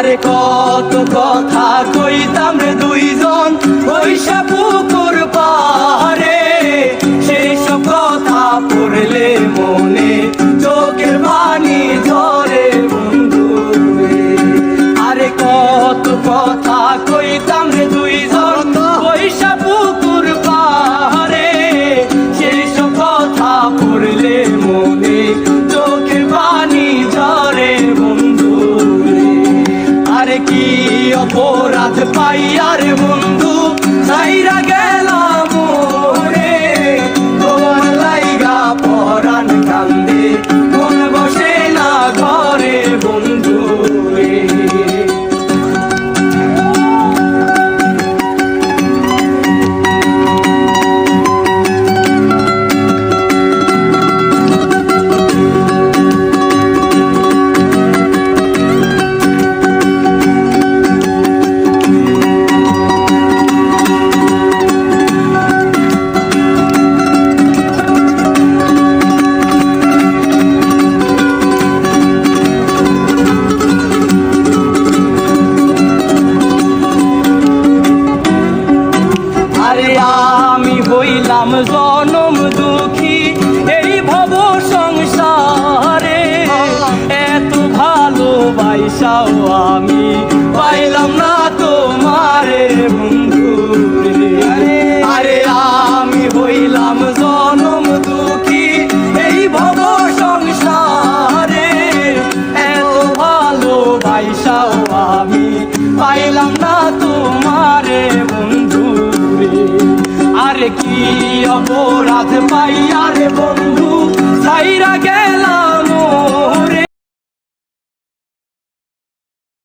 আরে কত কথা কইতাম রে দুইজন বৈশা পুকুর পারে, সেই সব কথা পড়লে মনে চোখের পানি ঝরে বন্ধু রে। আরে কত কথা কইতাম রে দুইজন বৈশা পুকুর পারে, সেই সব কথা পড়লে মনে চোখের পানি ঝরে বন্ধু রে। আরে কি অপরাধ পাইয়ার বন্ধু ছাইরা গেলাম রে, তোমার লাইগা পরাণ কান্দে মন বসে না ঘরে বন্ধু রে। আমি হইলাম জনম দুঃখী এই ভব সংসারে, এত ভালোবাসাও আমি পাইলাম না তোমারে বন্ধু রে। আরে আমি হইলাম জনম দুঃখী এই ভব সংসারে, এত ভালোবাসাও আমি পাইলাম না তোমারে বন্ধু রে। আরে কি অপরাধ পাইয়ারে বন্ধু ছাইরা গে